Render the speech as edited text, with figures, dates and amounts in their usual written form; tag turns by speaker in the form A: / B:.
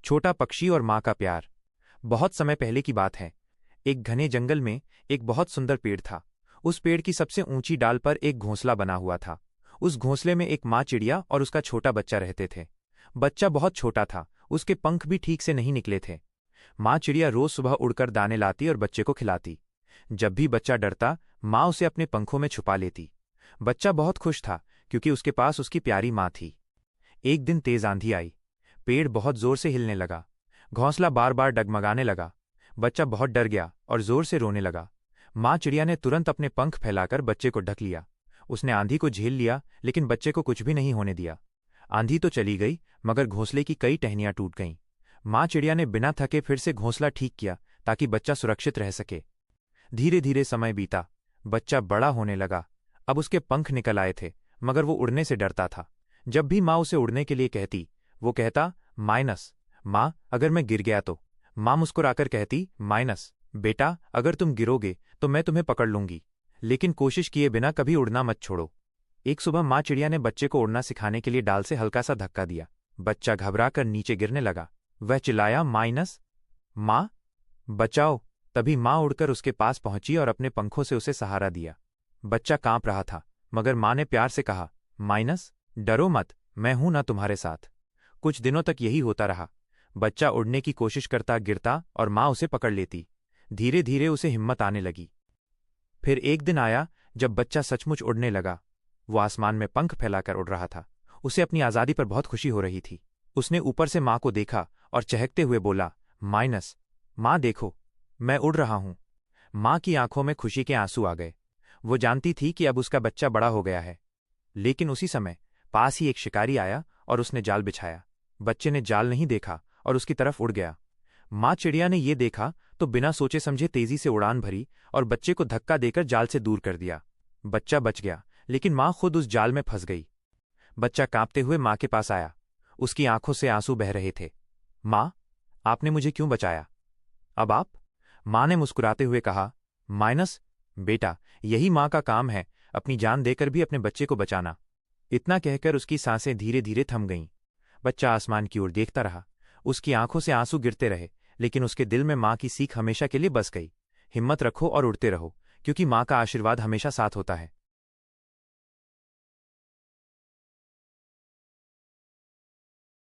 A: छोटा पक्षी और माँ का प्यार। बहुत समय पहले की बात है। एक घने जंगल में एक बहुत सुंदर पेड़ था। उस पेड़ की सबसे ऊंची डाल पर एक घोंसला बना हुआ था। उस घोंसले में एक माँ चिड़िया और उसका छोटा बच्चा रहते थे। बच्चा बहुत छोटा था, उसके पंख भी ठीक से नहीं निकले थे। माँ चिड़िया रोज सुबह उड़कर दाने लाती और बच्चे को खिलाती। जब भी बच्चा डरता, माँ उसे अपने पंखों में छुपा लेती। बच्चा बहुत खुश था, क्योंकि उसके पास उसकी प्यारी माँ थी। एक दिन तेज आंधी आई। पेड़ बहुत जोर से हिलने लगा। घोंसला बार बार डगमगाने लगा। बच्चा बहुत डर गया और जोर से रोने लगा। माँ चिड़िया ने तुरंत अपने पंख फैलाकर बच्चे को ढक लिया। उसने आंधी को झेल लिया, लेकिन बच्चे को कुछ भी नहीं होने दिया। आंधी तो चली गई, मगर घोंसले की कई टहनियां टूट गईं। माँ चिड़िया ने बिना थके फिर से घोंसला ठीक किया, ताकि बच्चा सुरक्षित रह सके। धीरे धीरे समय बीता। बच्चा बड़ा होने लगा। अब उसके पंख निकल आए थे, मगर वो उड़ने से डरता था। जब भी माँ उसे उड़ने के लिए कहती, वो कहता, माइनस। माँ, अगर मैं गिर गया तो? माँ मुस्कुराकर कहती, माइनस बेटा, अगर तुम गिरोगे तो मैं तुम्हें पकड़ लूंगी, लेकिन कोशिश किए बिना कभी उड़ना मत छोड़ो। एक सुबह माँ चिड़िया ने बच्चे को उड़ना सिखाने के लिए डाल से हल्का सा धक्का दिया। बच्चा घबराकर नीचे गिरने लगा। वह चिल्लाया, माइनस, माँ बचाओ। तभी माँ उड़कर उसके पास पहुंची और अपने पंखों से उसे सहारा दिया। बच्चा कांप रहा था, मगर माँ ने प्यार से कहा, माइनस, डरो मत, मैं हूं ना तुम्हारे साथ। कुछ दिनों तक यही होता रहा। बच्चा उड़ने की कोशिश करता, गिरता और माँ उसे पकड़ लेती। धीरे धीरे उसे हिम्मत आने लगी। फिर एक दिन आया जब बच्चा सचमुच उड़ने लगा। वो आसमान में पंख फैलाकर उड़ रहा था। उसे अपनी आज़ादी पर बहुत खुशी हो रही थी। उसने ऊपर से माँ को देखा और चहकते हुए बोला, माइनस, माँ देखो, मैं उड़ रहा हूं। माँ की आंखों में खुशी के आंसू आ गए। वो जानती थी कि अब उसका बच्चा बड़ा हो गया है। लेकिन उसी समय पास ही एक शिकारी आया और उसने जाल बिछाया। बच्चे ने जाल नहीं देखा और उसकी तरफ उड़ गया। माँ चिड़िया ने यह देखा तो बिना सोचे समझे तेजी से उड़ान भरी और बच्चे को धक्का देकर जाल से दूर कर दिया। बच्चा बच गया, लेकिन माँ खुद उस जाल में फंस गई। बच्चा कांपते हुए माँ के पास आया। उसकी आंखों से आंसू बह रहे थे। माँ, आपने मुझे क्यों बचाया? अब आप? माँ ने मुस्कुराते हुए कहा, माइनस बेटा, यही माँ का काम है, अपनी जान देकर भी अपने बच्चे को बचाना। इतना कहकर उसकी सांसें धीरे धीरे थम गईं। बच्चा आसमान की ओर देखता रहा। उसकी आंखों से आंसू गिरते रहे, लेकिन उसके दिल में माँ की सीख हमेशा के लिए बस गई। हिम्मत रखो और उड़ते रहो, क्योंकि माँ का आशीर्वाद हमेशा साथ होता है।